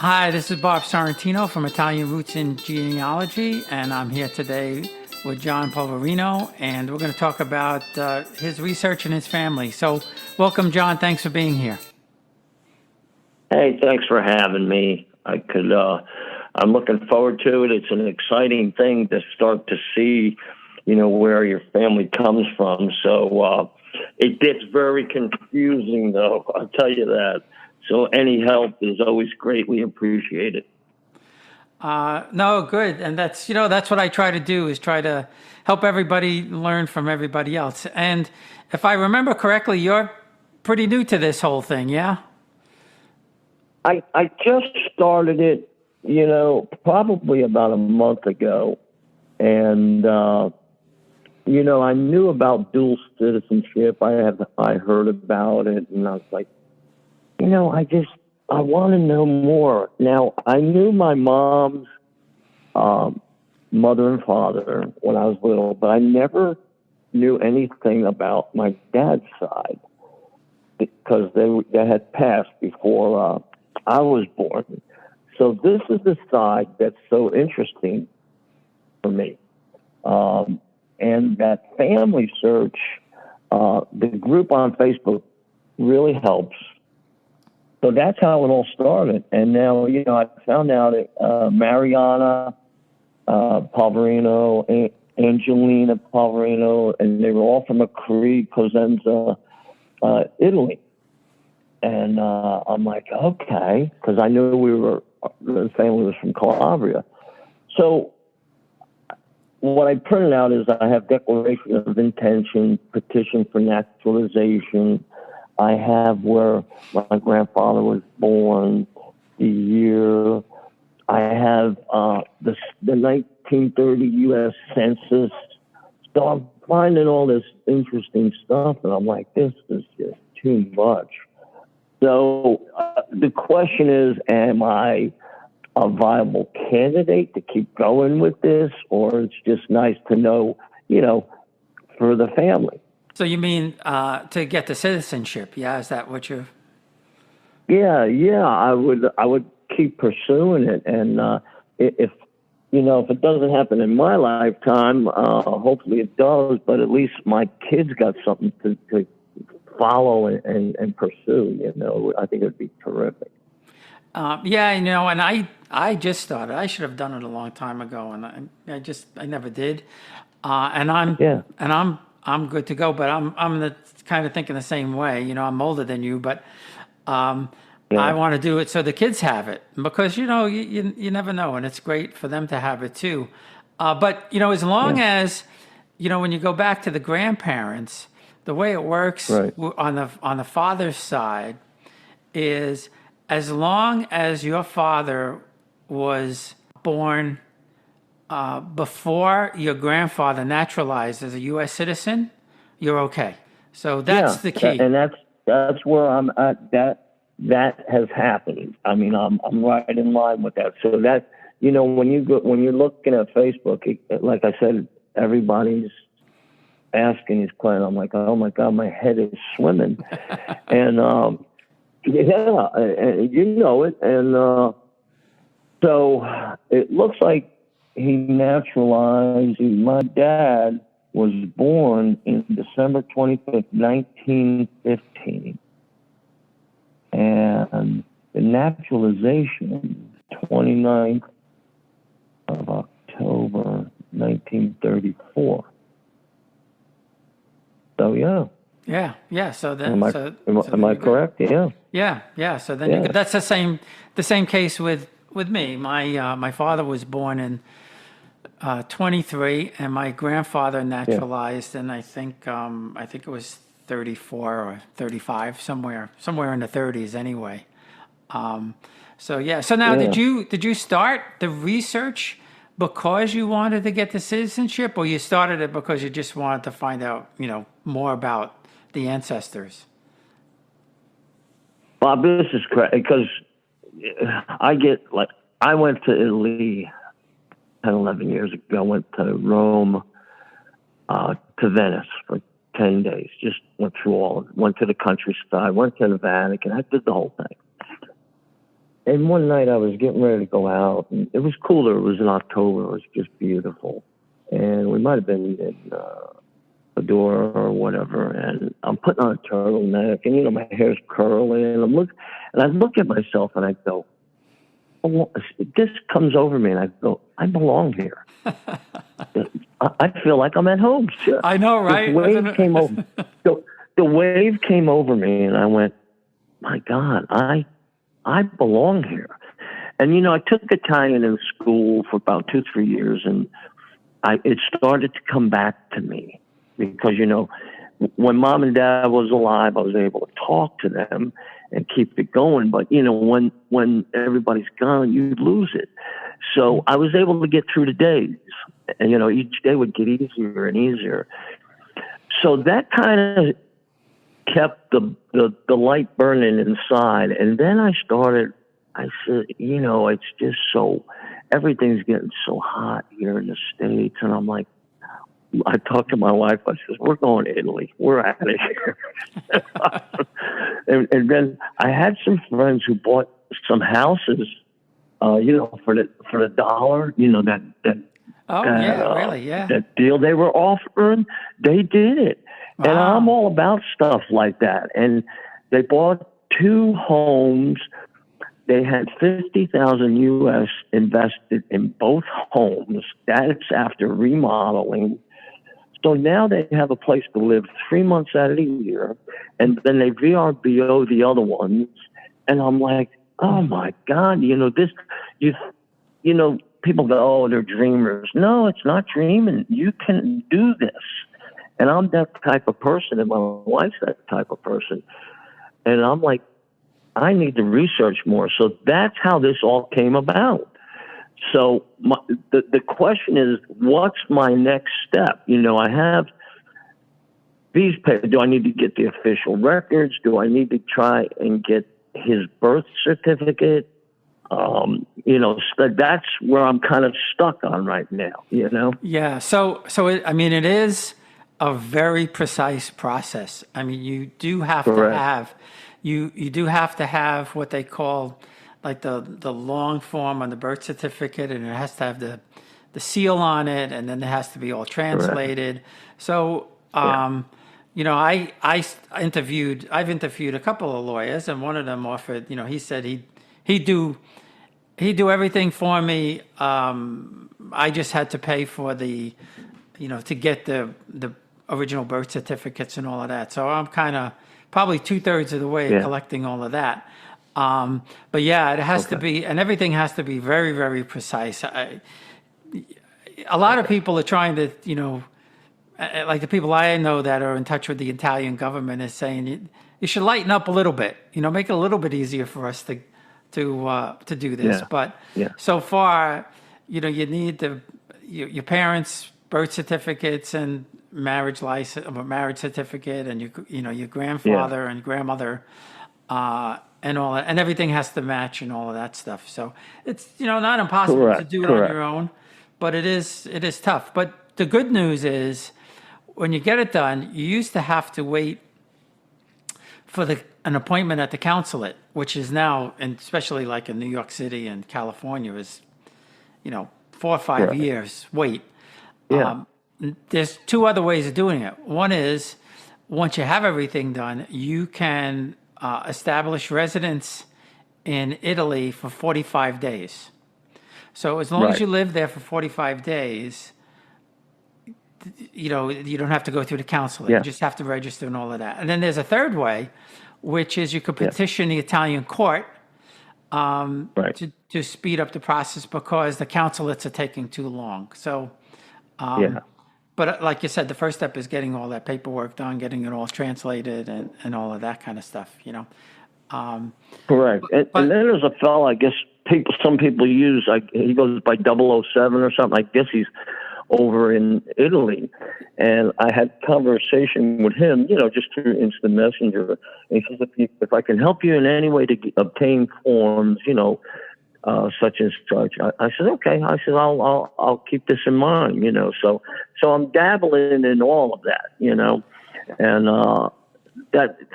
Hi, this is Bob Sorrentino from Italian Roots in Genealogy, and I'm here today with John Polverino, and we're going to talk about his research and his family. So, welcome, John. Thanks for being here. Hey, thanks for having me. I'm looking forward to it. It's an exciting thing to start to see, where your family comes from. So it gets very confusing, though. I'll tell you that. So any help is always greatly appreciated. No, good, and that's what I try to do is try to help everybody learn from everybody else. And if I remember correctly, you're pretty new to this whole thing, yeah? I just started it, probably about a month ago. And, I knew about dual citizenship. I heard about it, and I was like, I want to know more. Now, I knew my mom's mother and father when I was little, but I never knew anything about my dad's side because they had passed before I was born. So this is the side that's so interesting for me. And that family search, the group on Facebook really helps. So that's how it all started. And now, I found out that Mariana Polverino, Angelina Polverino, and they were all from Acri, Cosenza, Italy. And I'm like, okay, because I knew the family was from Calabria. So what I printed out is I have declaration of intention, petition for naturalization. I have where my grandfather was born, the year. I have the 1930 U.S. Census. So I'm finding all this interesting stuff, and I'm like, this is just too much. So the question is, am I a viable candidate to keep going with this, or it's just nice to know, for the family? So you mean to get the citizenship? Yeah, is that what you're? Yeah. I would keep pursuing it, and if it doesn't happen in my lifetime, hopefully it does. But at least my kids got something to follow and pursue. I think it would be terrific. And I just started. I should have done it a long time ago, and I never did. I'm good to go, but I'm the kind of thinking the same way. I'm older than you, but I want to do it so the kids have it because you never know, and it's great for them to have it too. But as long as when you go back to the grandparents, the way it works on the father's side is as long as your father was born before your grandfather naturalized as a U.S. citizen, you're okay. So that's the key. And that's where I'm at. That has happened. I mean, I'm right in line with that. So that when you're looking at Facebook, like I said, everybody's asking these questions. I'm like, oh my God, my head is swimming, and and you know it, and so it looks like he naturalized. My dad was born in December 25th, 1915. And the naturalization, 29th of October, 1934. So, yeah. Yeah. So then, am I correct? Yeah. Yeah. So then that's the same case with me. My father was born in 23, and my grandfather naturalized, and I think it was 34 or 35, somewhere in the 30s anyway. So now did you start the research because you wanted to get the citizenship, or you started it because you just wanted to find out more about the ancestors? Bob, this is correct because I went to Italy 10, 11 years ago. I went to Rome, to Venice for 10 days. Just went through went to the countryside, went to the Vatican. I did the whole thing. And one night I was getting ready to go out, and it was cooler. It was in October. It was just beautiful. And we might have been in a door or whatever. And I'm putting on a turtleneck, and, you know, my hair's curling. And I look at myself, and I go, oh, this comes over me, and I go, I belong here. I feel like I'm at home. I know, right? This wave came over. The wave came over me, and I went, my God, I belong here. And, you know, I took Italian in school for about 2-3 years, and it started to come back to me because, you know, when mom and dad was alive, I was able to talk to them and keep it going. But, you know, when everybody's gone, you lose it. So I was able to get through the days, and, you know, each day would get easier and easier. So that kind of kept the light burning inside. And then I said, you know, it's just everything's getting so hot here in the States. And I'm like, I talked to my wife. I said, we're going to Italy. We're out of here. and then I had some friends who bought some houses, you know, for the dollar, you know, that really? Yeah. That deal they were offering, they did it. Wow. And I'm all about stuff like that. And they bought 2 homes. They had $50,000 US invested in both homes. That's after remodeling. So now they have a place to live 3 months out of the year, and then they VRBO the other ones. And I'm like, oh my God, you know, you know, people go, oh, they're dreamers. No, it's not dreaming. You can do this. And I'm that type of person, and my wife's that type of person. And I'm like, I need to research more. So that's how this all came about. So the question is, what's my next step? You know, I have these papers. Do I need to get the official records? Do I need to try and get his birth certificate? You know, that's where I'm kind of stuck on right now, you know? Yeah. So it is a very precise process. I mean, you do have Correct. to have, you do have to have what they call like the long form on the birth certificate, and it has to have the seal on it, and then it has to be all translated. Correct. So, you know, I've interviewed a couple of lawyers, and one of them offered, you know, he said he'd do everything for me. I just had to pay for the, you know, to get the original birth certificates and all of that. So I'm kind of probably 2/3 of the way collecting all of that. But yeah, it has to be, and everything has to be very, very precise. A lot of people are trying to, you know, like the people I know that are in touch with the Italian government is saying you should lighten up a little bit, you know, make it a little bit easier for us to do this. Yeah. But so far, you know, you need your parents' birth certificates and marriage license, marriage certificate, and your grandfather and grandmother, and all that, and everything has to match and all of that stuff. So it's, you know, not impossible to do it on your own, but it is tough. But the good news is, when you get it done, you used to have to wait for an appointment at the consulate, which is now, and especially like in New York City and California, is, you know, 4 or 5 years wait. Yeah. There's 2 other ways of doing it. One is, once you have everything done, you can establish residence in Italy for 45 days. So as long as you live there for 45 days, you know, you don't have to go through the consulate. You just have to register and all of that. And then there's a third way, which is you could petition the Italian court to speed up the process because the consulates are taking too long. So, but like you said, the first step is getting all that paperwork done, getting it all translated, and all of that kind of stuff, you know. Correct. And then there's a fellow, I guess some people use, he goes by 007 or something. I guess he's over in Italy. And I had conversation with him, you know, just through instant messenger. And he says, if I can help you in any way to obtain forms, you know, such and such. I said, okay. I said, I'll keep this in mind, you know. So I'm dabbling in all of that, you know, and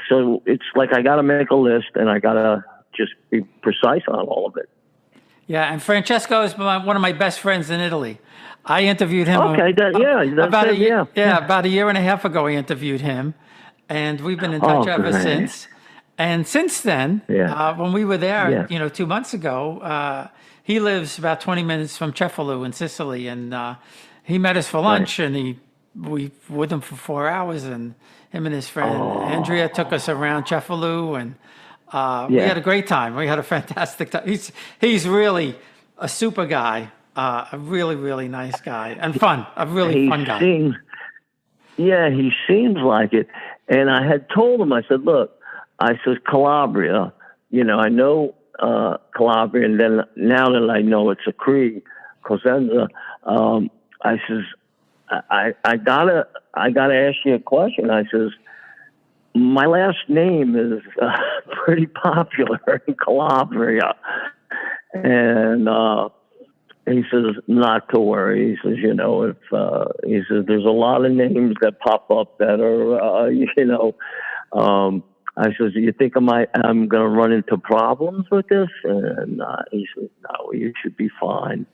so it's like I got to make a list and I got to just be precise on all of it. Yeah, and Francesco is one of my best friends in Italy. I interviewed him. Okay, about yeah. about a year and a half ago. I interviewed him, and we've been in touch Oh, ever great. since. And since then, when we were there, 2 months ago, he lives about 20 minutes from Cefalù in Sicily, and he met us for lunch, and we with him for 4 hours, and him and his friend Andrea took us around Cefalù, and we had a great time. We had a fantastic time. He's really a super guy, a really, really nice guy, and fun. A really fun guy. He seems like it. And I had told him, I said, look, I said, Calabria, I know Calabria, and then now that I know it's Acri, Cosenza, I says, I gotta ask you a question. I says, my last name is pretty popular in Calabria. And he says, not to worry. He says, he says, there's a lot of names that pop up that are, I says, you think I'm going to run into problems with this? And he says, no, you should be fine.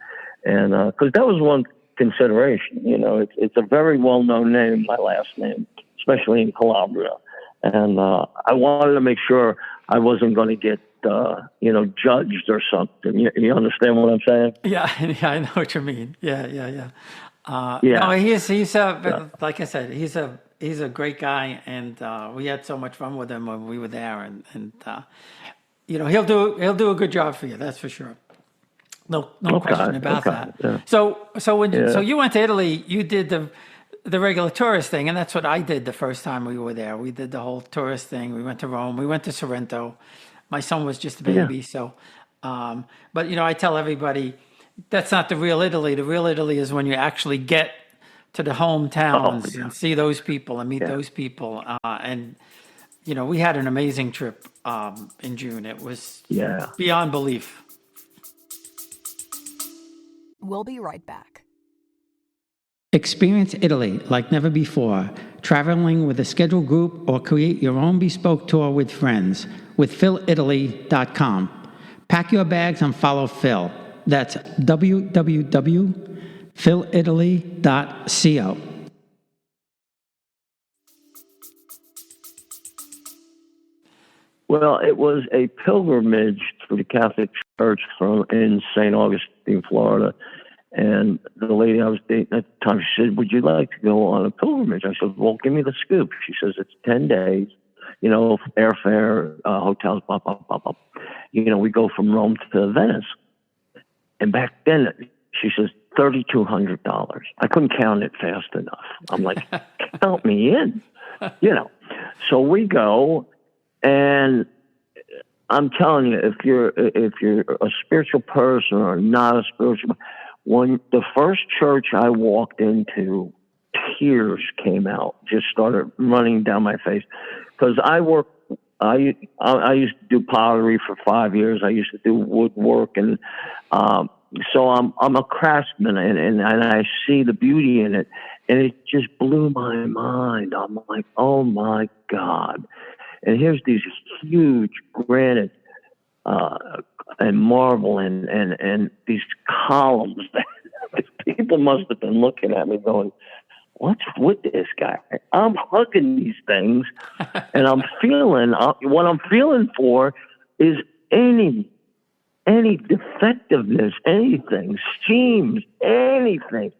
And because that was one consideration, it's a very well-known name, my last name, especially in Calabria. And I wanted to make sure I wasn't going to get, judged or something. You understand what I'm saying? Yeah, I know what you mean. Yeah. No, he's like I said, he's a great guy, and we had so much fun with him when we were there, and he'll do a good job for you. That's for sure. No question about that. Yeah. So you went to Italy, you did the regular tourist thing, and that's what I did the first time we were there. We did the whole tourist thing. We went to Rome. We went to Sorrento. My son was just a baby, so. But I tell everybody that's not the real Italy. The real Italy is when you actually get to the hometowns and see those people and meet those people. And we had an amazing trip in June. It was beyond belief. We'll be right back. Experience Italy like never before, traveling with a scheduled group or create your own bespoke tour with friends with philitaly.com. Pack your bags and follow Phil. That's www.philitaly.co. Well, it was a pilgrimage to the Catholic Church in St. Augustine, Florida. And the lady I was dating at the time, she said, would you like to go on a pilgrimage? I said, well, give me the scoop. She says, it's 10 days, airfare, hotels, blah, blah, blah, blah. We go from Rome to Venice. And back then, she says, $3,200. I couldn't count it fast enough. I'm like, count me in, So we go, and I'm telling you, if you're a spiritual person or not a spiritual, when the first church I walked into, tears came out, just started running down my face, because I used to do pottery for 5 years. I used to do woodwork, and so I'm a craftsman, and I see the beauty in it, and it just blew my mind. I'm like, oh my God! And here's these huge granite and marble and these columns that people must have been looking at me going, what's with this guy? I'm hugging these things, and I'm feeling what I'm feeling for is any defectiveness, anything, seams, anything.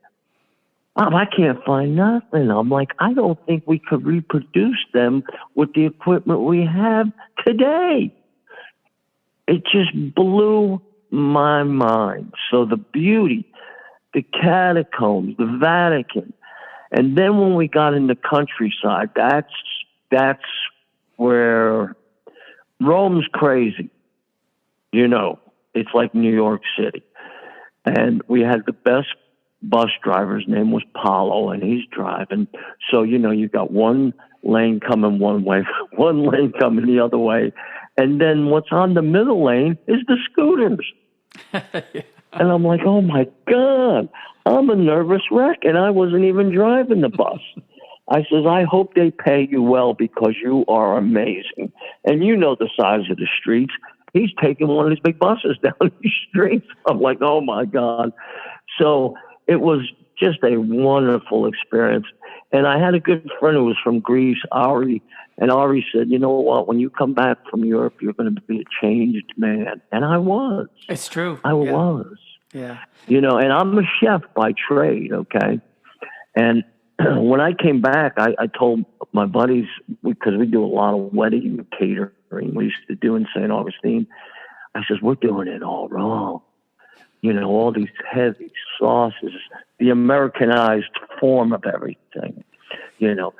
I can't find nothing. I'm like, I don't think we could reproduce them with the equipment we have today. It just blew my mind. So the beauty, the catacombs, the Vatican, and then when we got in the countryside, that's where Rome's crazy. It's like New York City. And we had the best bus driver. His name was Paolo, and he's driving. So, you got one lane coming one way, one lane coming the other way. And then what's on the middle lane is the scooters. And I'm like, oh, my God, I'm a nervous wreck, and I wasn't even driving the bus. I says, I hope they pay you well because you are amazing. And the size of the streets. he's taking one of these big buses down the street. I'm like, oh my God. So it was just a wonderful experience. And I had a good friend who was from Greece, Acri, and Ari said, you know what, when you come back from Europe, you're going to be a changed man. And I was. It's true. I was. Yeah. You know, and I'm a chef by trade, okay? And when I came back, I told my buddies, because we do a lot of wedding catering, we used to do in St. Augustine, I says, we're doing it all wrong. You know, all these heavy sauces, the Americanized form of everything, you know,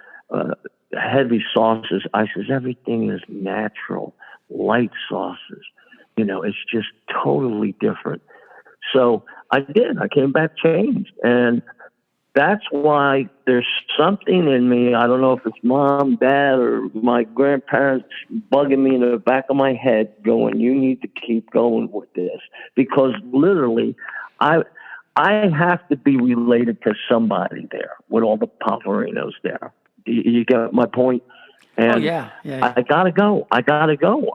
heavy sauces. I says, everything is natural, light sauces. You know, it's just totally different. So I did. I came back changed. And that's why there's something in me. I don't know if it's mom, dad, or my grandparents bugging me in the back of my head going, you need to keep going with this. Because literally, I have to be related to somebody there with all the Polverinos there. You get my point? And yeah. I gotta go.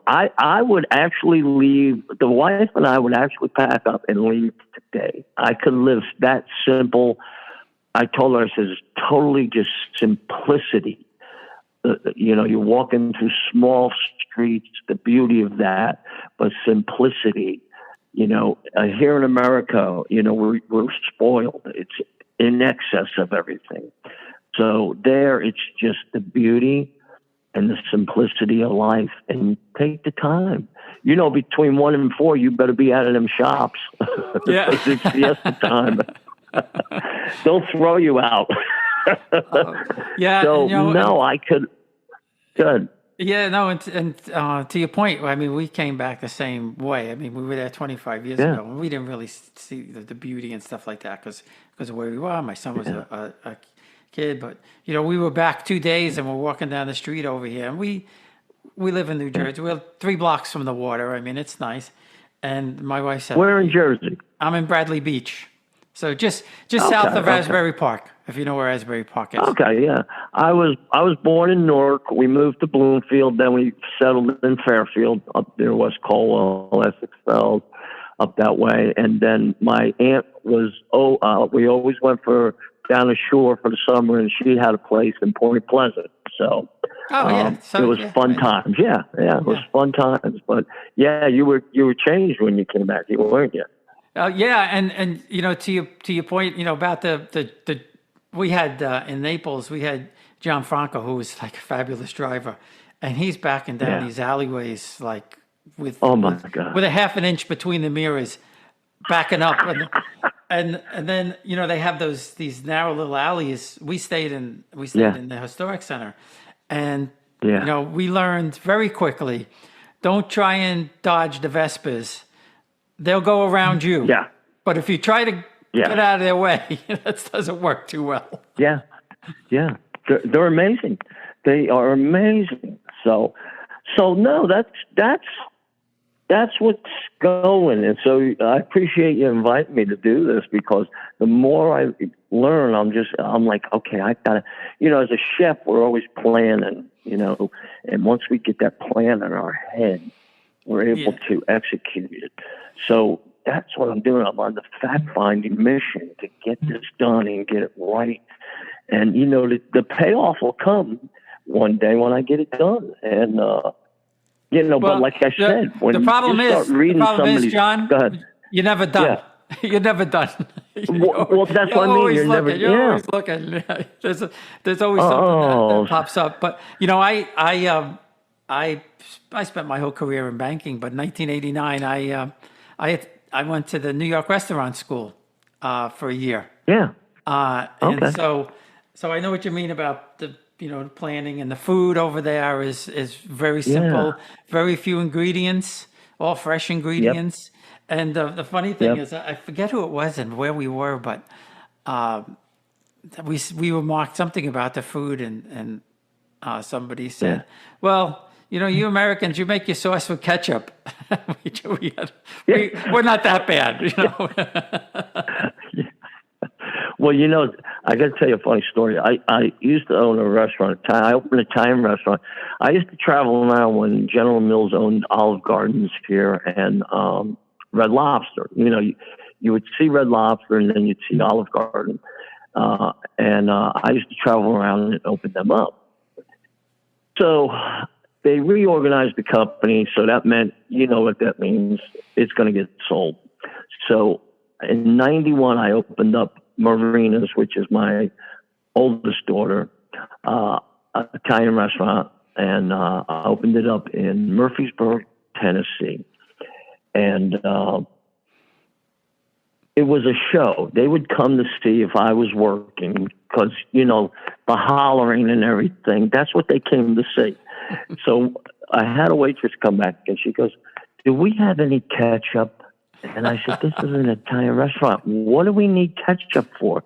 I would actually leave. The wife and I would actually pack up and leave today. I could live that simple. I told her, I says, totally just simplicity. You know, you're walking through small streets, the beauty of that, but simplicity. You know, here in America, you know, we're spoiled. It's in excess of everything. So there, it's just the beauty and the simplicity of life, and take the time. You know, between 1 and 4, you better be out of them shops. Yeah. It's siesta time. They'll throw you out. Yeah. So, you know, no, I could. Good. Yeah, no, and to your point, I mean, we came back the same way. I mean, we were there 25 years ago, and we didn't really see the beauty and stuff like that because of where we were. My son was a kid, but you know, we were back 2 days, and we're walking down the street over here, and we live in New Jersey. We're 3 blocks from the water. I mean, it's nice. And my wife said, "Where in Jersey?" I'm in Bradley Beach, so just south of Asbury Park. If you know where Asbury Park is. Okay, yeah. I was born in Newark. We moved to Bloomfield. Then we settled in Fairfield up near West Colwell, Essex Fells, up that way. And then my aunt was, we always went down the shore for the summer, and she had a place in Point Pleasant. So, So it was fun times. Yeah, it was fun times. But yeah, you were changed when you came back, weren't you? Yeah, and you know, to your point, you know, about the we had in Naples, we had John Franco, who was like a fabulous driver, and he's backing down these alleyways like with with a half an inch between the mirrors, backing up, and then you know they have these narrow little alleys. We stayed in the historic center, and you know we learned very quickly, don't try and dodge the Vespers. They'll go around you. Yeah. But if you try to get out of their way, that doesn't work too well. Yeah. They're amazing. They are amazing. So no, that's what's going. And so I appreciate you inviting me to do this, because the more I learn, I'm like, okay, I gotta, you know, as a chef, we're always planning, you know, and once we get that plan in our head, we're able to execute it. So that's what I'm doing. I'm on the fact-finding mission to get this done and get it right. And, you know, the payoff will come one day when I get it done. And, you know, but like I said, when the problem you start reading somebody's... John, go ahead. You're never done. Yeah. You're never done. Well, that's what I mean. You're never... You're always looking. There's always something that pops up. But, you know, I spent my whole career in banking, but in 1989, I went to the New York Restaurant School for a year. Yeah. And so I know what you mean about the planning, and the food over there is very simple, very few ingredients, all fresh ingredients. Yep. And the funny thing is, I forget who it was and where we were, but we were marked something about the food, and somebody said, well, you know, you Americans, you make your sauce with ketchup. We're not that bad, you know. Well, you know, I got to tell you a funny story. I used to own a restaurant. I opened an Italian restaurant. I used to travel around when General Mills owned Olive Gardens here and Red Lobster. You know, you would see Red Lobster and then you'd see Olive Garden. I used to travel around and open them up. So they reorganized the company. So that meant, you know what that means. It's going to get sold. So in 91, I opened up Marina's, which is my oldest daughter, Italian restaurant. And I opened it up in Murfreesboro, Tennessee. And it was a show. They would come to see if I was working because, you know, the hollering and everything, that's what they came to see. So I had a waitress come back and she goes, "Do we have any ketchup?" And I said, "This is an Italian restaurant. What do we need ketchup for?"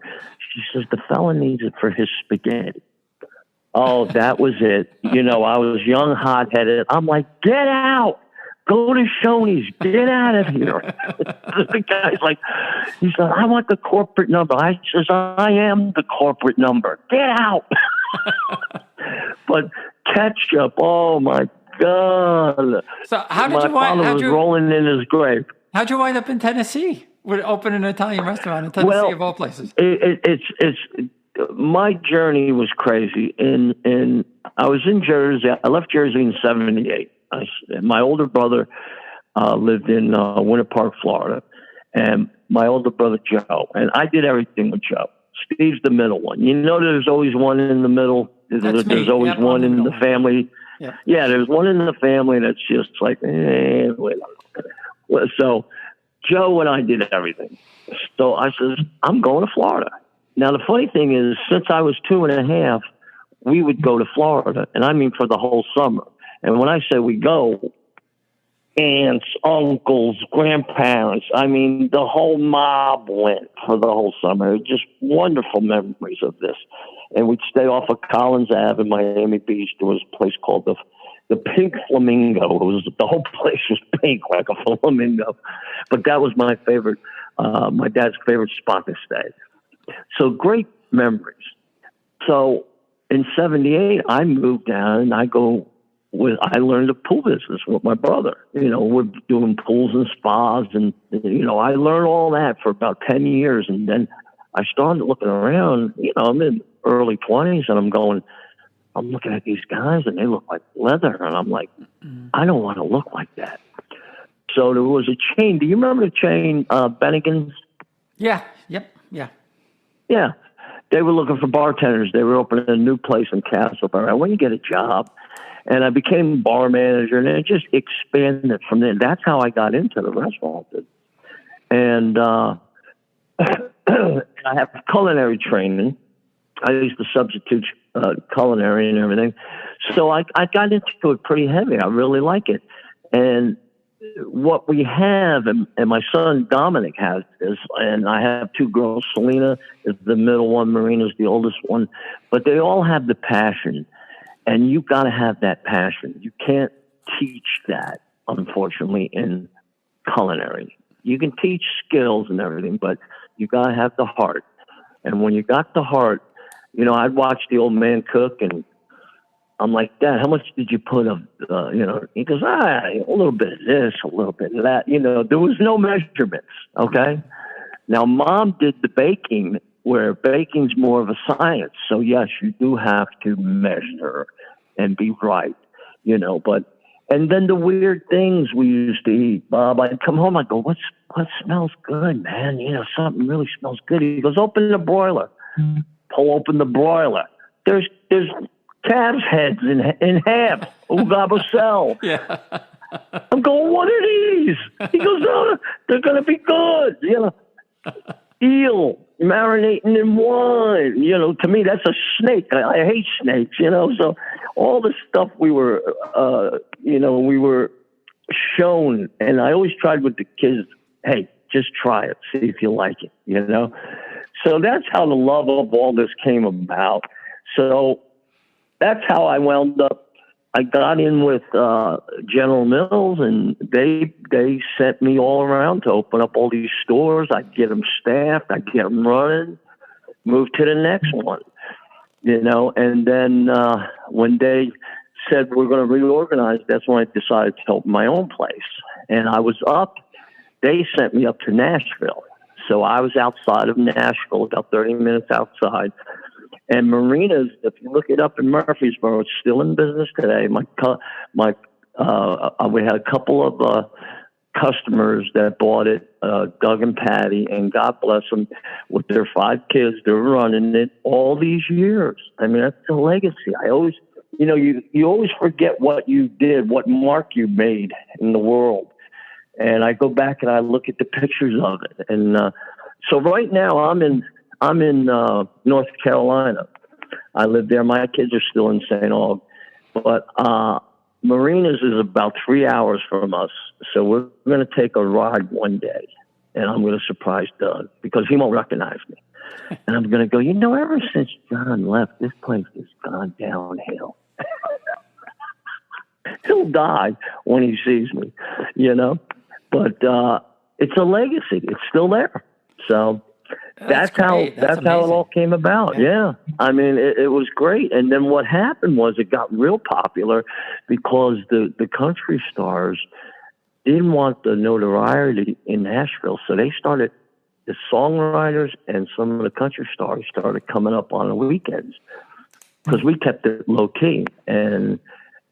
She says, "The fella needs it for his spaghetti." Oh, that was it. You know, I was young, hot-headed. I'm like, "Get out. Go to Shoney's. Get out of here." The guy's like, he said, "I want the corporate number." I says, "I am the corporate number. Get out." But ketchup, oh my God. So how did my you wind? father was rolling in his grave. How'd you wind up in Tennessee? Would open an Italian restaurant in Tennessee of all places? It's my journey was crazy. I was in Jersey. I left Jersey in '78. My older brother lived in Winter Park, Florida, and my older brother Joe. And I did everything with Joe. Steve's the middle one. You know, there's always one in the middle. There's always one in the family. Yeah, there's one in the family that's just like, wait. So Joe and I did everything. So I said, "I'm going to Florida." Now, the funny thing is, since I was 2.5, we would go to Florida, and I mean for the whole summer. And when I say we go, aunts, uncles, grandparents, I mean, the whole mob went for the whole summer. Just wonderful memories of this. And we'd stay off of Collins Ave in Miami Beach. There was a place called the Pink Flamingo. The whole place was pink like a flamingo. But that was my favorite, my dad's favorite spot to stay. So great memories. So in '78, I moved down and I learned the pool business with my brother. You know, we're doing pools and spas, and you know, I learned all that for about 10 years, and then I started looking around. You know, I'm in early 20s, and I'm looking at these guys, and they look like leather, and I'm like, I don't want to look like that. So there was a chain. Do you remember the chain, Bennigan's? Yeah. Yep. Yeah. Yeah. They were looking for bartenders. They were opening a new place in Castleberry. I went to get a job. And I became bar manager, and it just expanded from there. That's how I got into the restaurant business. And I have culinary training. I used to substitute culinary and everything. So I got into it pretty heavy. I really like it. And what we have, and my son Dominic has this, and I have two girls. Selena is the middle one. Marina's the oldest one. But they all have the passion. And you got to have that passion. You can't teach that, unfortunately, in culinary. You can teach skills and everything, but you got to have the heart. And when you got the heart, you know, I'd watch the old man cook, and I'm like, "Dad, how much did you put of, you know?" He goes, a little bit of this, a little bit of that. You know, there was no measurements, okay? Now, Mom did the baking, where baking's more of a science. So yes, you do have to measure and be right, you know, and then the weird things we used to eat, Bob, I'd come home, I'd go, what smells good, man? You know, something really smells good. He goes, "Open the broiler." Pull open the broiler. There's calves' heads in half. Ugabasel. Yeah. I'm going, "What are these?" He goes, "Oh, they're going to be good." You know, eel marinating in wine. You know, to me, that's a snake. I hate snakes, you know. So all the stuff we were shown. And I always tried with the kids, "Hey, just try it. See if you like it," you know. So that's how the love of all this came about. So that's how I wound up. I got in with General Mills, and they sent me all around to open up all these stores. I'd get them staffed. I'd get them running. moved to the next one, and then when they said we're going to reorganize, that's when I decided to open my own place. And I was up, they sent me up to Nashville. So I was outside of Nashville, about 30 minutes outside. And Marina's, if you look it up in Murfreesboro, it's still in business today. We had a couple of customers that bought it, Doug and Patty, and God bless them, with their 5 kids. They're running it all these years. I mean, that's the legacy. I always, you always forget what you did, what mark you made in the world. And I go back and I look at the pictures of it. And so right now I'm in North Carolina. I live there. My kids are still in St. Aug. But Marina's is about 3 hours from us. So we're going to take a ride one day. And I'm going to surprise Doug because he won't recognize me. And I'm going to go, ever since John left, this place has gone downhill. He'll die when he sees me, But it's a legacy. It's still there. So that's how it all came about. Yeah. I mean, it was great. And then what happened was it got real popular because the country stars didn't want the notoriety in Nashville. So they started, the songwriters and some of the country stars started coming up on the weekends because we kept it low key. And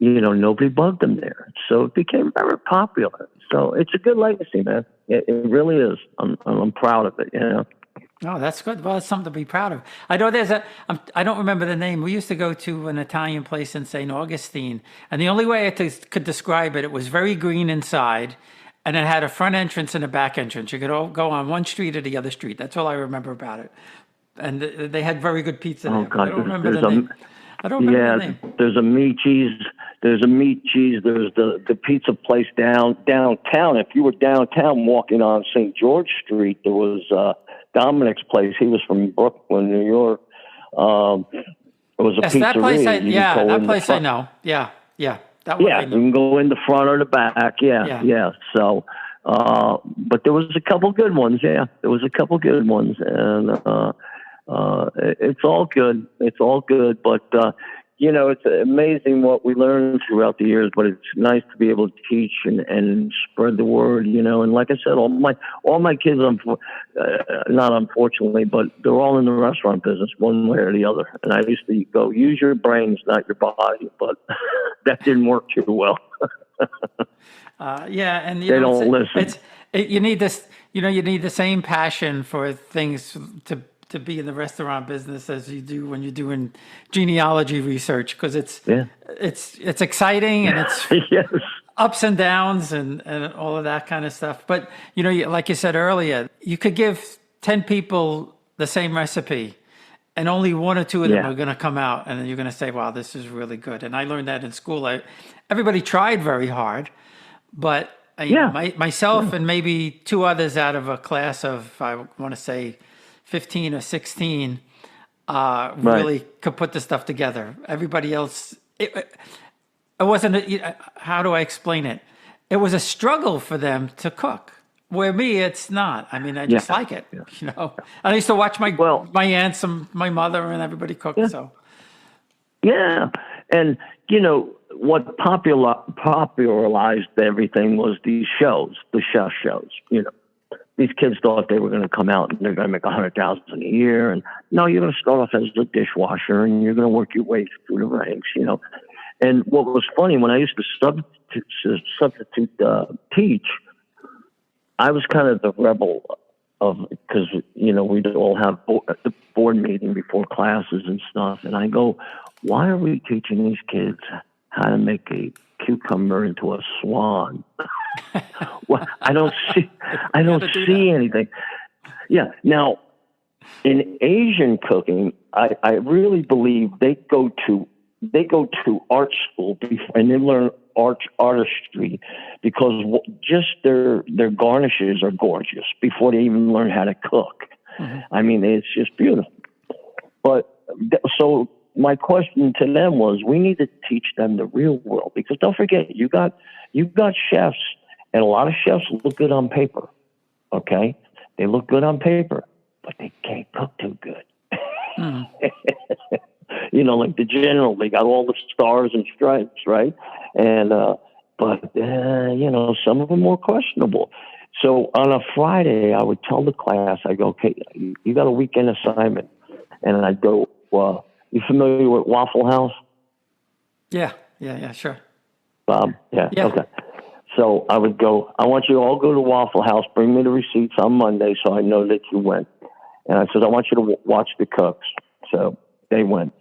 nobody bugged them there. So it became very popular. So it's a good legacy, man. It really is. I'm proud of it, Oh, that's good. Well, it's something to be proud of. I know I don't remember the name. We used to go to an Italian place in St. Augustine, and the only way I could describe it, it was very green inside, and it had a front entrance and a back entrance. You could all go on one street or the other street. That's all I remember about it. And they had very good pizza there. God, I don't remember the name. I don't remember the name. There's a meat cheese. There's the pizza place downtown. If you were downtown walking on St. George Street, there was Dominic's place. He was from Brooklyn, New York. It was a pizzeria. That place that place I know. Yeah. That one I know. You can go in the front or the back. Yeah. So, but there was a couple good ones. Yeah, there was a couple good ones, and it's all good. It's all good, but it's amazing what we learn throughout the years. But it's nice to be able to teach and spread the word. And like I said, all my kids, not unfortunately, but they're all in the restaurant business one way or the other. And I used to go, use your brains, not your body, but that didn't work too well. And they don't listen. You need this. You need the same passion for things to be in the restaurant business as you do when you're doing genealogy research, because it's exciting and it's yes. ups and downs and all of that kind of stuff. But like you said earlier, you could give 10 people the same recipe, and only one or two of them are going to come out, and then you're going to say, "Wow, this is really good." And I learned that in school. Everybody tried very hard, but myself and maybe 2 others out of a class of, I want to say, 15 or 16 really could put the stuff together. Everybody else, it wasn't, how do I explain it? It was a struggle for them to cook. Where me, it's not. I mean, I just like it, I used to watch my aunts and my mother and everybody cook, so. Yeah, and, what popularized everything was these shows, the chef shows, These kids thought they were going to come out and they're going to make $100,000 a year. And no, you're going to start off as a dishwasher and you're going to work your way through the ranks, And what was funny, when I used to substitute teach, I was kind of the rebel because, we'd all have the board meeting before classes and stuff. And I go, why are we teaching these kids how to make a cucumber into a swan? Well, I don't see anything. Yeah. Now, in Asian cooking, I really believe they go to art school and they learn artistry because just their garnishes are gorgeous before they even learn how to cook. Mm-hmm. I mean, it's just beautiful. But so my question to them was, we need to teach them the real world, because don't forget, you've got chefs, and a lot of chefs look good on paper. Okay, they look good on paper, but they can't cook too good. You know, like the general, they got all the stars and stripes, right? And, you know, some of them were questionable. So on a Friday, I would tell the class, I go, okay, you got a weekend assignment. And I'd go, you familiar with Waffle House? Yeah, sure. Bob? Yeah, Yeah. okay. So I would go, I want you to all go to Waffle House, bring me the receipts on Monday so I know that you went. And I said, I want you to watch the cooks. So they went.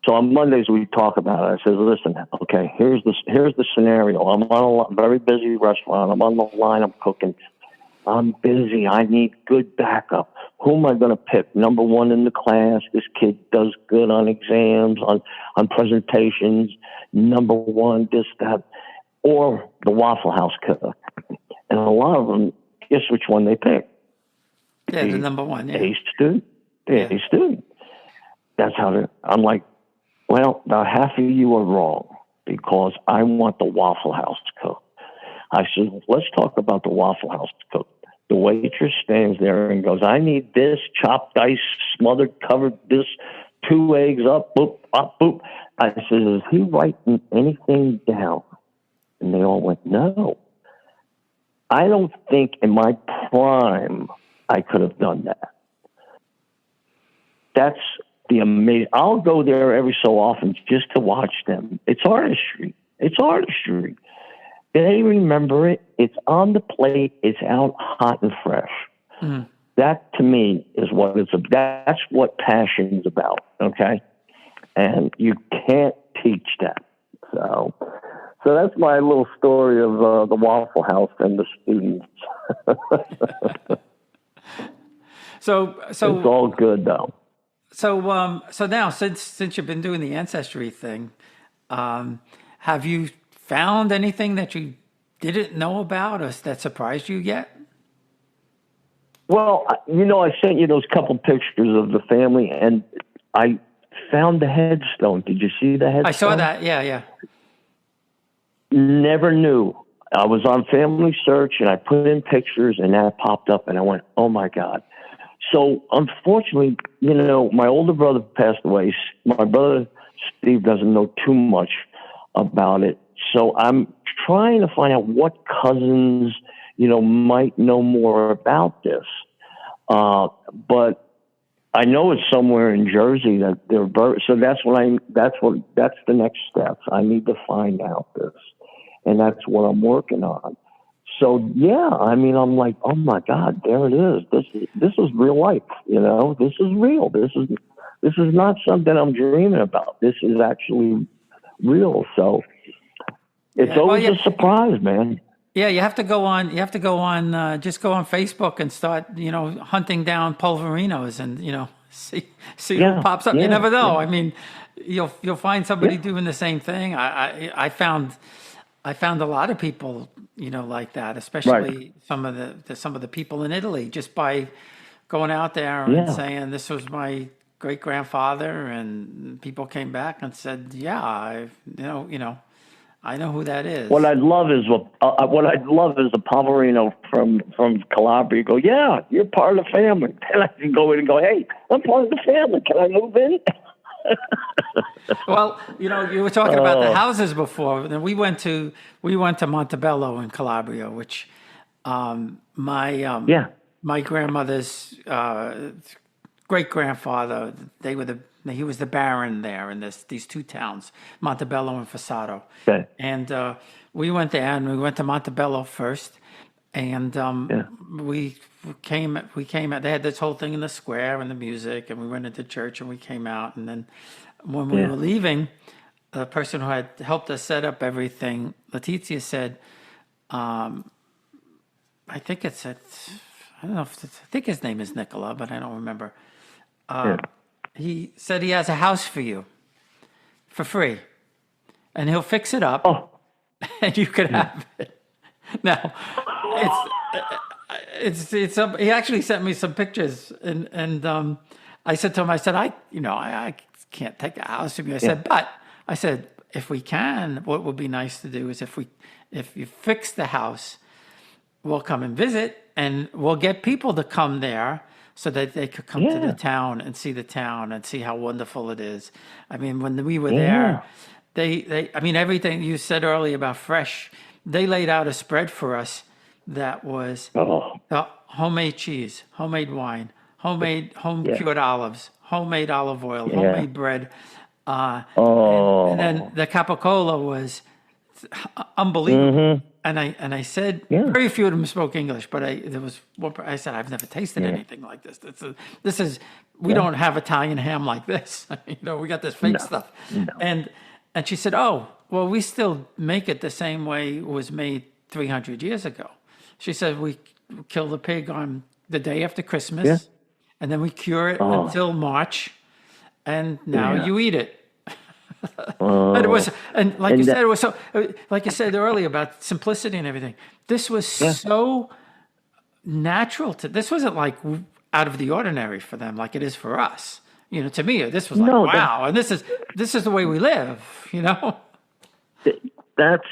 So on Mondays we talk about it. I said, listen, okay, here's the scenario. I'm on a very busy restaurant. I'm on the line. I'm cooking. I'm busy. I need good backup. Who am I going to pick? Number one in the class. This kid does good on exams, on presentations. Number one, this, that, or the Waffle House cook. And a lot of them, guess which one they pick? Yeah, the number one. Yeah. A student. A student. That's how I'm like, well, now half of you are wrong because I want the Waffle House cook. I said, let's talk about the Waffle House cook. The waitress stands there and goes, I need this, chopped ice, smothered, covered, this, 2 eggs, up, boop, up, boop. I said, is he writing anything down? And they all went, no. I don't think in my prime I could have done that. That's the amazing. I'll go there every so often just to watch them. It's artistry. It's artistry. They remember it. It's on the plate. It's out hot and fresh. Mm. That to me is what it's about. That's what passion is about. Okay. And you can't teach that. So that's my little story of the Waffle House and the students. So it's all good though. So now since you've been doing the ancestry thing, have you found anything that you didn't know about or that surprised you yet? Well, you know, I sent you those couple pictures of the family, and I found the headstone. Did you see the headstone? I saw that. Yeah. Never knew. I was on Family Search, and I put in pictures, and that popped up, and I went, oh, my God. So, unfortunately, you know, my older brother passed away. My brother, Steve, doesn't know too much about it. So I'm trying to find out what cousins, you know, might know more about this. But I know it's somewhere in Jersey that they're buried. So that's the next steps. I need to find out this. And that's what I'm working on. So yeah, I mean, I'm like, oh my God, there it is. This is real life, you know. This is real. This is not something I'm dreaming about. This is actually real. So it's always a surprise, man. Yeah, you have to go on. Just go on Facebook and start, you know, hunting down Polverinos and, you know, see who pops up. You never know. I mean, you'll find somebody doing the same thing. I found a lot of people, you know, like that, especially some of the people in Italy, just by going out there and saying this was my great grandfather, and people came back and said, I know who that is. What I'd love is a Polverino from Calabria. Go, yeah, you're part of the family. And I can go in and go, hey, I'm part of the family. Can I move in? Well, you know, you were talking about the houses before, and we went to Montebello in Calabria, which my grandmother's great grandfather, he was the baron there in these two towns, Montebello and Fossato. Okay. And we went there, and we went to Montebello first, and we came out. They had this whole thing in the square and the music, and we went into church, and we came out, and then when we were leaving, the person who had helped us set up everything, Letizia, said, I think his name is Nicola, but I don't remember. He said he has a house for you for free, and he'll fix it up, and you could have it. Now, it's he actually sent me some pictures, and I said to him, I can't take a house from you. I said, if we can, what would be nice to do is if you fix the house, we'll come and visit, and we'll get people to come there so that they could come to the town and see how wonderful it is. I mean, when we were there, I mean, everything you said earlier about fresh, they laid out a spread for us that was homemade cheese, homemade wine, home cured olives, homemade olive oil, homemade bread. And then the capicola was unbelievable. And I said, very few of them spoke English, but I said, I've never tasted anything like this. We don't have Italian ham like this. We got this fake stuff. No. And she said, oh, well, we still make it the same way it was made 300 years ago. She said, we kill the pig on the day after Christmas, and then we cure it until March, and now you eat it. And it was, like you said earlier about simplicity and everything. This was so natural this wasn't like out of the ordinary for them, like it is for us. To me, this was like, wow, and this is the way we live. That's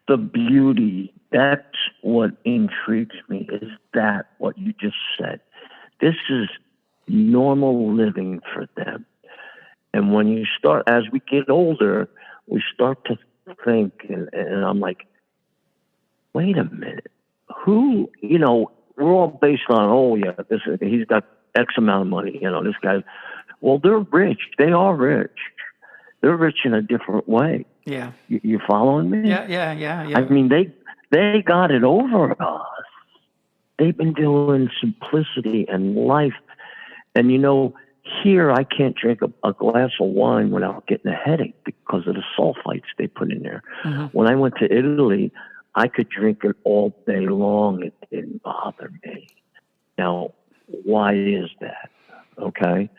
the beauty. That's what intrigues me. Is that what you just said? This is normal living for them. And when you start, as we get older, we start to think, and I'm like, wait a minute, who, we're all based on, he's got X amount of money, this guy. Well, they're rich. They are rich. They're rich in a different way. Yeah. You following me? Yeah. I mean, they got it over us. They've been doing simplicity and life. And, here, I can't drink a glass of wine without getting a headache because of the sulfites they put in there. Mm-hmm. When I went to Italy, I could drink it all day long. It didn't bother me. Now, why is that? Okay?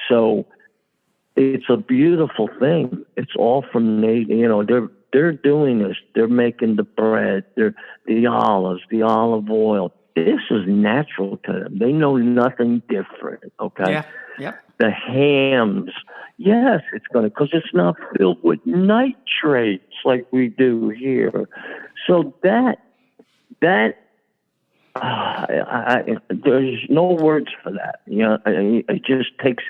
So it's a beautiful thing. It's all from they're doing this. They're making the bread, the olives, the olive oil. This is natural to them. They know nothing different. Okay? Yeah. Yep. The hams, yes, it's going to, because it's not filled with nitrates like we do here. So there's no words for that. It just takes.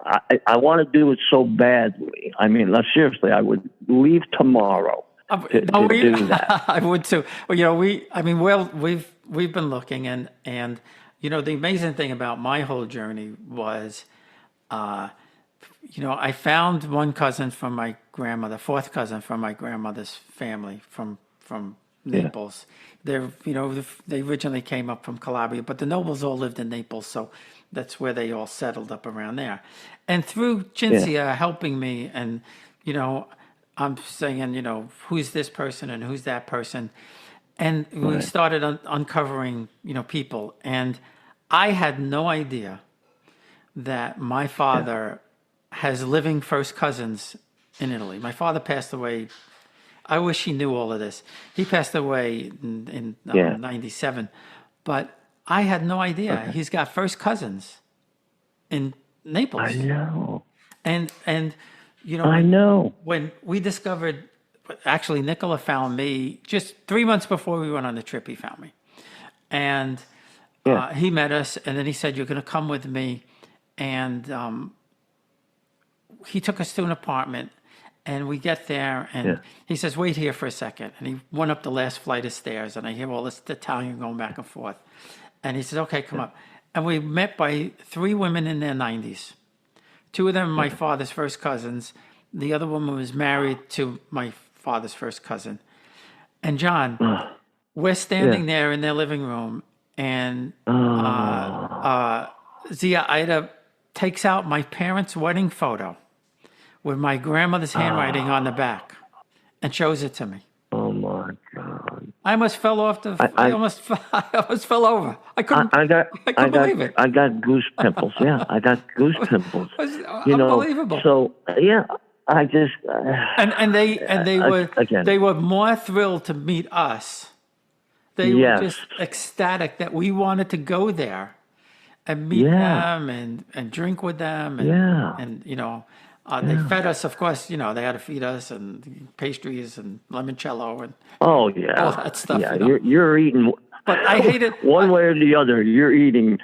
I want to do it so badly. I mean, seriously, I would leave tomorrow to do that. I would too. Well, we've been looking and. The amazing thing about my whole journey was, I found one cousin from my grandmother, fourth cousin from my grandmother's family from Naples. They originally came up from Calabria, but the nobles all lived in Naples, so that's where they all settled up around there. And through Cinzia helping me, and I'm saying, who's this person and who's that person. And we started uncovering, people. And I had no idea that my father has living first cousins in Italy. My father passed away. I wish he knew all of this. He passed away in 97. But I had no idea. Okay. He's got first cousins in Naples. I know. And I know. When we discovered... Actually, Nicola found me just 3 months before we went on the trip. He found me, and he met us. And then he said, "You're going to come with me." And he took us to an apartment, and we get there, and he says, "Wait here for a second." And he went up the last flight of stairs, and I hear all this Italian going back and forth. And he says, "Okay, come up." And we met by 3 women in their 90s. 2 of them, my father's first cousins. The other woman was married to my father's first cousin. And John, we're standing there in their living room, and Zia Ida takes out my parents' wedding photo with my grandmother's handwriting on the back and shows it to me. Oh my God! I almost fell off I almost fell over. I couldn't believe it. I got goose pimples. Yeah, I got goose pimples. Unbelievable. So I just and they were more thrilled to meet us. They were just ecstatic that we wanted to go there and meet them and drink with them and they fed us, of course. They had to feed us and pastries and limoncello and all that stuff. Yeah, you're eating. But I hated One way or the other, you're eating.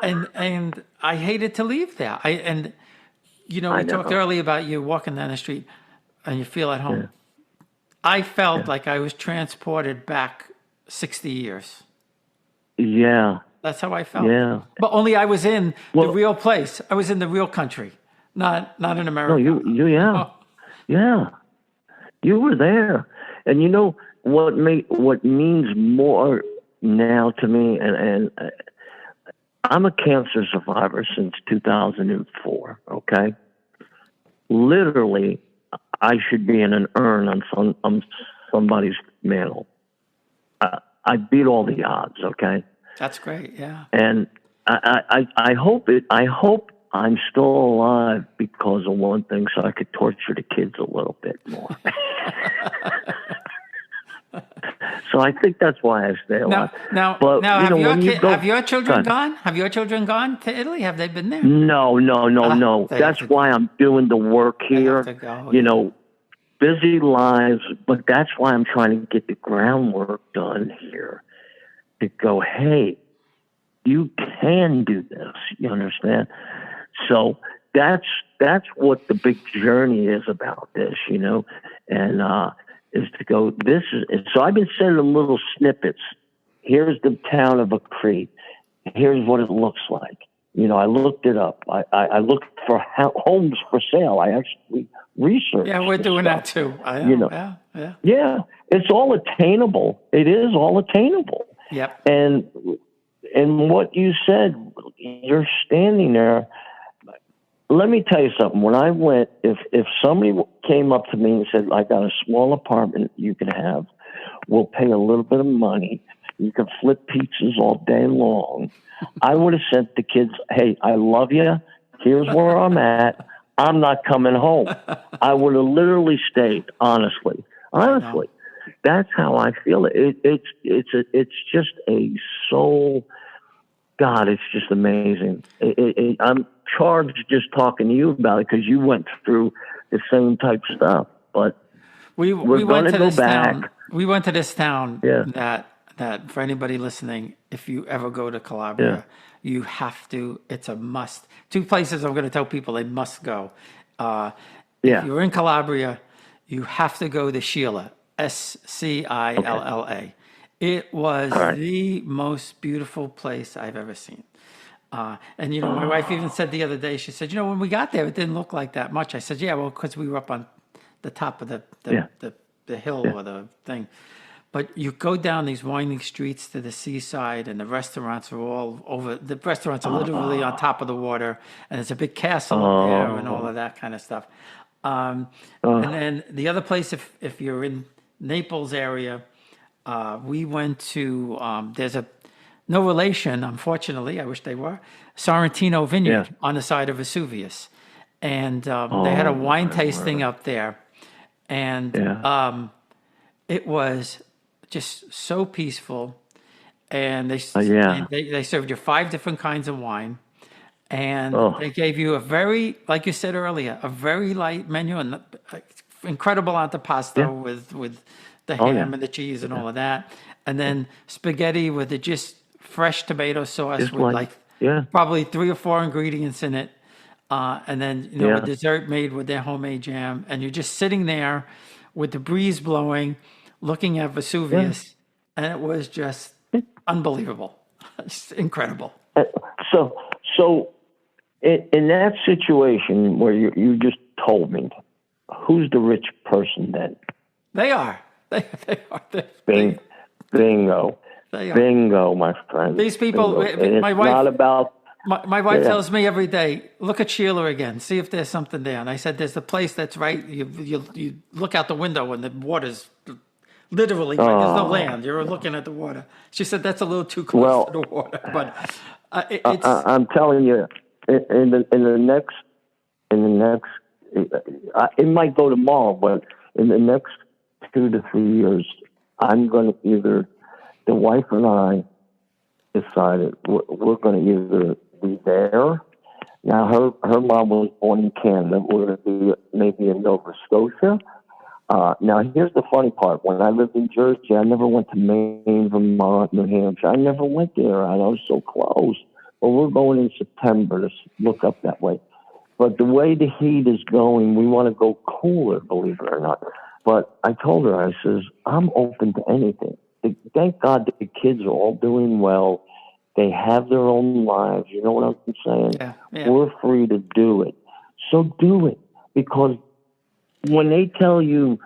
and I hated to leave there. We talked earlier about you walking down the street and you feel at home. I felt like I was transported back 60 years. Yeah. That's how I felt. Yeah. But only I was in the real place. I was in the real country, not in America. No, yeah. You were there. And you know what means more now to me, and I'm a cancer survivor since 2004, okay? Literally, I should be in an urn on somebody's mantle. I beat all the odds, okay? That's great, yeah. And I hope I'm still alive because of one thing, so I could torture the kids a little bit more. So I think that's why I stay alive. Now, have your children gone? Have your children gone to Italy? Have they been there? No. That's why I'm doing the work here. Busy lives, but that's why I'm trying to get the groundwork done here. To go, hey, you can do this. You understand? So that's what the big journey is about this, and is to go. So I've been sending little snippets. Here's the town of Acri. Here's what it looks like. I looked it up. I looked for homes for sale. I actually researched. Yeah, we're doing that too. Yeah, it's all attainable. It is all attainable. Yep. And what you said, you're standing there. Let me tell you something. When I went, if somebody came up to me and said, I got a small apartment you can have, we'll pay a little bit of money, you can flip pizzas all day long, I would have sent the kids, hey, I love you. Here's where I'm at. I'm not coming home. I would have literally stayed, honestly. That's how I feel. It's just a soul. God, it's just amazing. I'm charged just talking to you about it because you went through the same type of stuff. But we going to go back. We went to this town that for anybody listening, if you ever go to Calabria, you have to. It's a must. 2 places I'm going to tell people they must go. If you're in Calabria, you have to go to Scilla, Scilla. Okay. It was the most beautiful place I've ever seen. And, my wife even said the other day, she said, when we got there, it didn't look like that much. I said, yeah, well, because we were up on the top of the hill or the thing. But you go down these winding streets to the seaside, and the restaurants are all over. The restaurants are literally on top of the water, and there's a big castle up there and all of that kind of stuff. And then the other place, if you're in Naples area, we went to, there's no relation, unfortunately, I wish they were, Sorrentino Vineyard on the side of Vesuvius. And they had a wine tasting up there. And it was just so peaceful. And they served you 5 different kinds of wine. And they gave you a very, like you said earlier, a very light menu and incredible antipasto with the ham and the cheese and all of that. And then spaghetti with the just fresh tomato sauce just with probably 3 or 4 ingredients in it. And then, a dessert made with their homemade jam. And you're just sitting there with the breeze blowing, looking at Vesuvius. And it was just unbelievable. It's incredible. So in that situation where you just told me, who's the rich person then? They are. They are. Bingo. They are. Bingo, my friend. These people, my wife. Not about. My wife tells me every day, look at Sheila again, see if there's something there. And I said, there's the place that's right. You look out the window and the water's literally there's no land. You're looking at the water. She said that's a little too close to the water. But it's. I'm telling you, in the next, it might go tomorrow, but in the next 2 to 3 years, I'm going to either, the wife and I decided we're going to either be there. Now, her mom was born in Canada. We're going to be maybe in Nova Scotia. Now, here's the funny part. When I lived in Jersey, I never went to Maine, Vermont, New Hampshire. I never went there. I was so close. But we're going in September to look up that way. But the way the heat is going, we want to go cooler, believe it or not. But I told her, I says, I'm open to anything. Thank God that the kids are all doing well. They have their own lives. You know what I'm saying? Yeah, yeah. We're free to do it. So do it. Because when they tell you,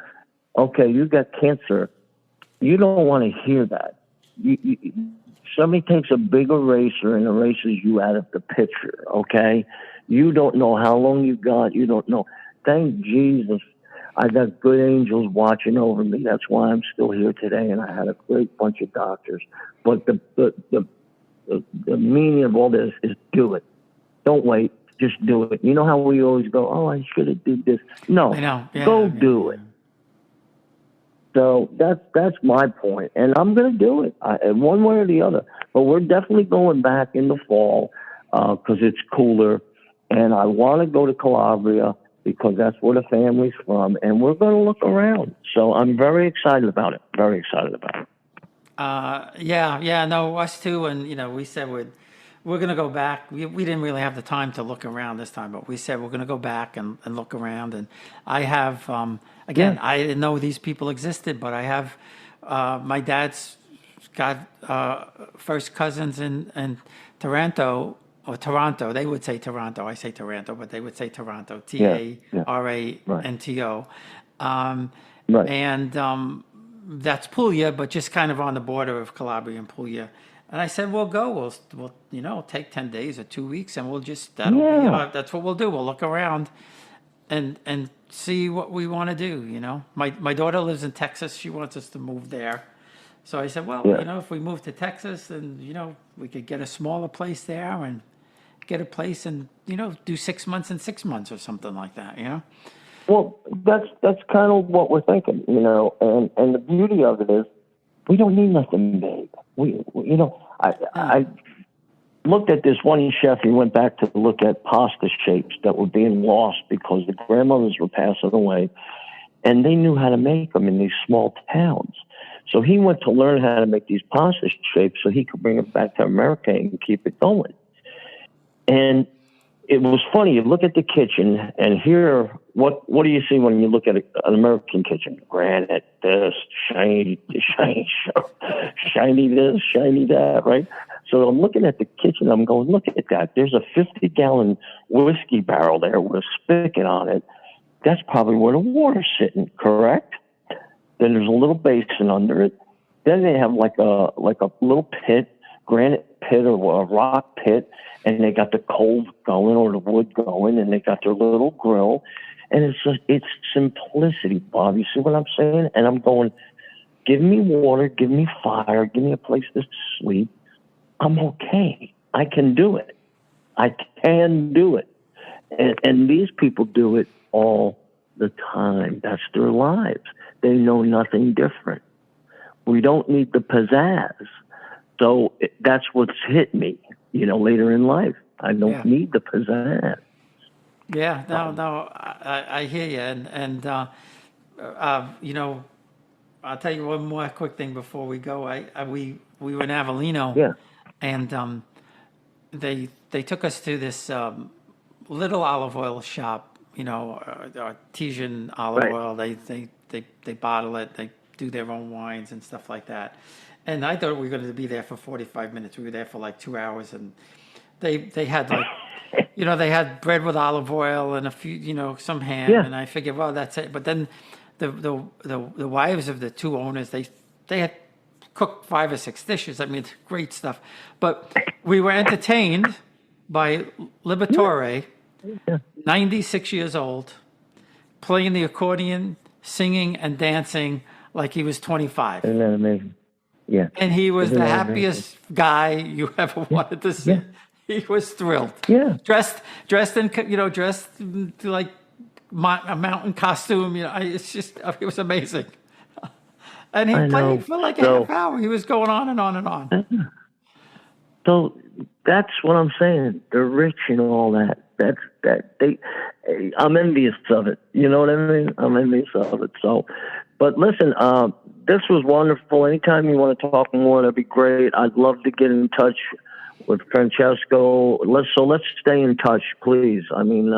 okay, you got cancer, you don't want to hear that. Somebody takes a big eraser and erases you out of the picture, okay? You don't know how long you got. You don't know. Thank Jesus. I got good angels watching over me. That's why I'm still here today, and I had a great bunch of doctors. But the meaning of all this is do it. Don't wait. Just do it. You know how we always go, oh, I should have did this. No, I know. Yeah, go do it. So that's my point, and I'm going to do it one way or the other. But we're definitely going back in the fall because it's cooler, and I want to go to Calabria because that's where the family's from, and we're going to look around. So I'm very excited about it. Very excited about it. No, us too. And we said we're going to go back. We didn't really have the time to look around this time, but we said we're going to go back and look around. And I have, again, I didn't know these people existed, but I have, my dad's got first cousins in Toronto, or Toronto. They would say Toronto. I say Toronto, but they would say Toronto. Taranto. Right. And that's Puglia, but just kind of on the border of Calabria and Puglia. And I said, we'll go. We'll take 10 days or 2 weeks, and that's what we'll do. We'll look around and see what we want to do. My daughter lives in Texas. She wants us to move there. So I said, well, if we move to Texas, then, we could get a smaller place there and get a place and, do 6 months and 6 months or something like that, Well, that's kind of what we're thinking, and the beauty of it is we don't need nothing big. I looked at this one chef. He went back to look at pasta shapes that were being lost because the grandmothers were passing away, and they knew how to make them in these small towns. So he went to learn how to make these pasta shapes so he could bring it back to America and keep it going. And it was funny. You look at the kitchen and here, what do you see when you look at an American kitchen? Granite, this, shiny this, shiny that, right? So I'm looking at the kitchen. I'm going, look at that. There's a 50-gallon whiskey barrel there with a spigot on it. That's probably where the water's sitting, correct? Then there's a little basin under it. Then they have like a little pit, granite pit or a rock pit, and they got the coal going or the wood going, and they got their little grill. And it's simplicity, Bob. You see what I'm saying? And I'm going, give me water, give me fire, give me a place to sleep. I'm okay. I can do it. I can do it. And these people do it all the time. That's their lives. They know nothing different. We don't need the pizzazz. So that's what's hit me, later in life. I don't need the pizzazz. Yeah, no, I hear you. And I'll tell you one more quick thing before we go. We were in Avellino, and they took us to this little olive oil shop, artesian olive oil. They bottle it. They do their own wines and stuff like that. And I thought we were going to be there for 45 minutes. We were there for like 2 hours, and they had like, they had bread with olive oil and a few, some ham. Yeah. And I figured, well, that's it. But then the wives of the two owners, they had cooked 5 or 6 dishes. I mean, great stuff. But we were entertained by Liberatore, 96 years old, playing the accordion, singing and dancing like he was 25. Isn't that amazing? Yeah. And he was the happiest guy you ever wanted to see. Yeah. He was thrilled. Yeah. Dressed like a mountain costume. It was amazing. And he played for like a half hour. He was going on and on and on. So that's what I'm saying. They're rich and all that. I'm envious of it. You know what I mean? I'm envious of it. So, but listen, this was wonderful. Anytime you want to talk more, that'd be great. I'd love to get in touch with Francesco. Let's stay in touch, please. I mean,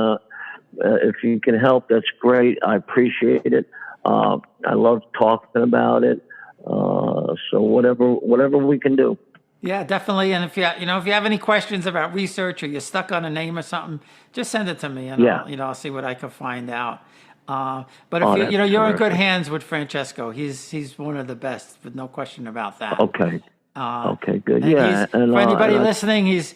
if you can help, that's great. I appreciate it. I love talking about it. So whatever we can do. Yeah, definitely. And if you have any questions about research or you're stuck on a name or something, just send it to me, and I'll see what I can find out. But if you're in good hands with Francesco. He's one of the best, with no question about that. Okay. Okay, good. And for anybody and listening, he's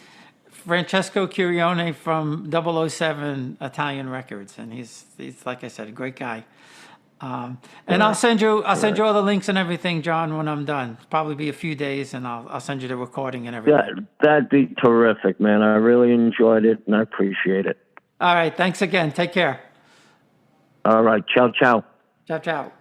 Francesco Curione from 007 Italian Records, and he's like I said, a great guy. And I'll send you all the links and everything, John, when I'm done. It'll probably be a few days, and I'll send you the recording and everything. Yeah, that'd be terrific, man. I really enjoyed it, and I appreciate it. All right, thanks again. Take care. All right, ciao, ciao. Ciao, ciao.